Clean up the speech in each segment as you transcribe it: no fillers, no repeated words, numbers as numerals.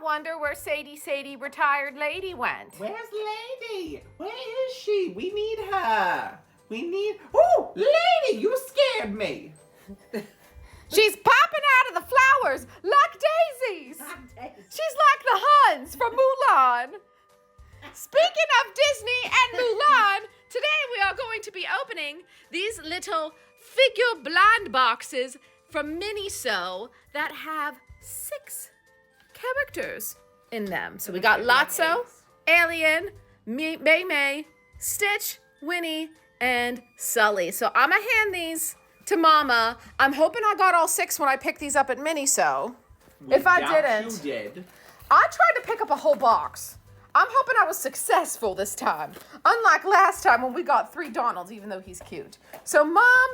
wonder where Sadie retired lady went. Where's Lady? Where is she? We need her. Oh, Lady, you scared me. She's popping out of the flowers like daisies. She's like the Huns from Mulan. Speaking of Disney and Mulan, today we are going to be opening these little figure blind boxes from Miniso that have 6 characters in them. So we got Lotso, Alien, May, Stitch, Winnie, and Sully. So I'm gonna hand these to Mama. I'm hoping I got all 6 when I picked these up at Miniso. If I didn't, you did. I tried to pick up a whole box. I'm hoping I was successful this time. Unlike last time when we got 3 Donalds, even though he's cute. So Mom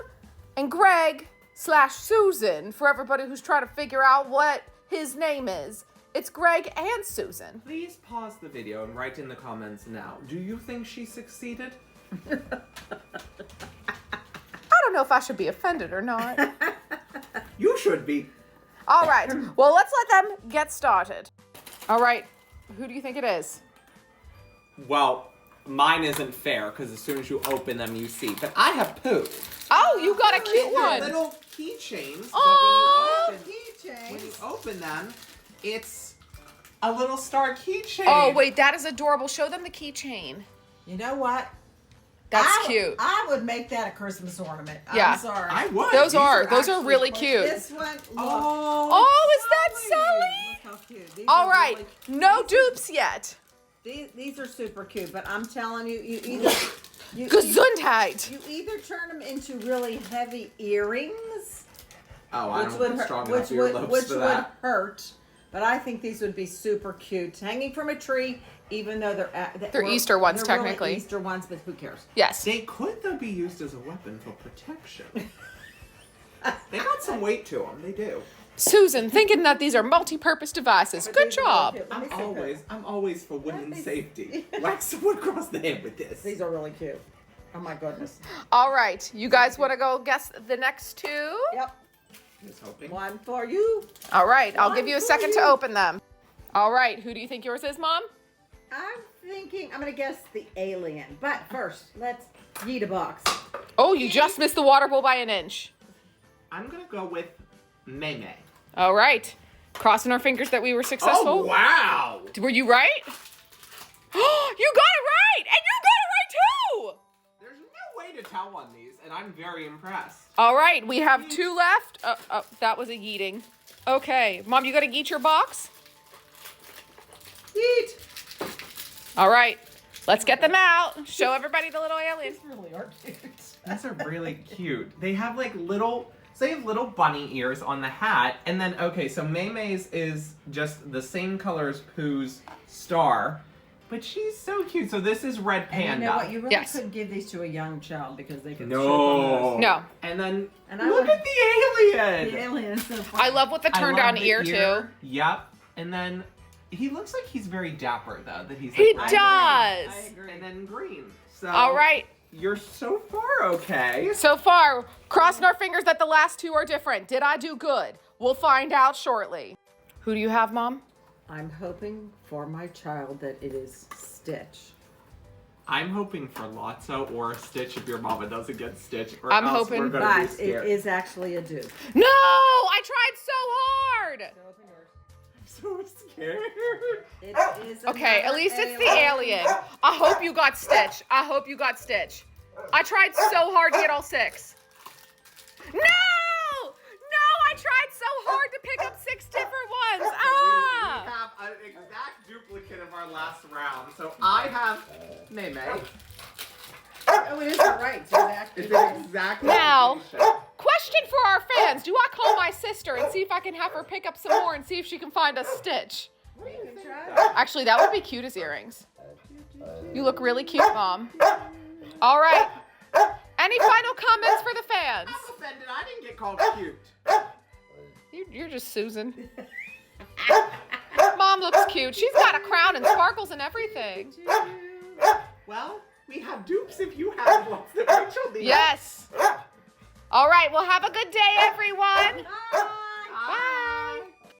and Greg / Susan, for everybody who's trying to figure out what his name is, it's Greg and Susan. Please pause the video and write in the comments now. Do you think she succeeded? I don't know if I should be offended or not. You should be. All right, well, let's let them get started. All right, who do you think it is? Well, mine isn't fair because as soon as you open them, you see. But I have poo. Oh, you got a cute They're one. little keychains. Oh, But when you open them, it's a little star keychain. Oh, wait, that is adorable. Show them the keychain. You know what? That's cute. I would make that a Christmas ornament. Yeah. I'm sorry. I would. Those These are actually really quite- cute. This one. Look. Oh, is that Sully? Look how cute. These All are right, really- no dupes yet. These are super cute, but I'm telling you, you Gesundheit. either turn them into really heavy earrings, Oh, I which don't would have strong hurt, enough earlobes which for would that. hurt. But I think these would be super cute, hanging from a tree. Even though They're Easter ones, they're really technically. Easter ones, but who cares? Yes. They could, though, be used as a weapon for protection. They got some weight to them. They do. Susan, thinking that these are multi-purpose devices. But Good these are really job. cute. Let me see I'm always for women's These- safety. Whack someone across the head with this. These are really cute. Oh my goodness. All right, you guys want to go guess the next 2? Yep. Just hoping. One for you. All right, I'll One give you a for second to you. open them. All right, who do you think yours is, Mom? I'm gonna guess the alien. But first, let's yeet a box. Oh, you just missed the water bowl by an inch. I'm going to go with May. All right, crossing our fingers that we were successful. Oh, wow. Were you right? You got it right, and you got it right too. There's no way to tell on these, and I'm very impressed. All right, we have 2 left. That was a yeeting. Okay, Mom, you got to yeet your box? Yeet. All right, let's get them out. Show everybody the little alien. These really are cute. These are really cute. They have like little, so they have little bunny ears on the hat. And then, okay, so May's is just the same color as Pooh's star. But she's so cute. So this is Red Panda. And you know what? You really Yes. couldn't give these to a young child because they could No. trip on those. No. And then, And I look would- at the alien. The alien is so funny. I love with the I turn love down the ear too. Yep. And then, he looks like he's very dapper though. That he's He like, does. I agree. And then green. So All right, you're so far okay. so far, crossing our fingers that the last 2 are different. Did I do good? We'll find out shortly. Who do you have, Mom? I'm hoping for my child that it is Stitch. I'm hoping for Lotso or Stitch if your mama doesn't get Stitch. Or I'm else hoping- we're gonna be But it scared. is actually a dupe. No, I tried so hard. So scared. It is Okay, at another least it's the alien. I hope you got Stitch. I hope you got Stitch. I tried so hard to get all 6. No! No, I tried so hard to pick up 6 different ones. We Ah! have an exact duplicate of our last round. So I have May. Oh, it is right. So It's an exact Now, duplicate. question for our fans. Do I call my sister and see if I can have her pick up some more and see if she can find a Stitch? You can try. Actually, that would be cute as earrings. You look really cute, Mom. All right. Any final comments for the fans? I'm offended. I didn't get called cute. You're just Susan. Mom looks cute. She's got a crown and sparkles and everything. Well, we have dupes if you have ones that Rachel needs. Yes. All right. Well, have a good day, everyone. Bye.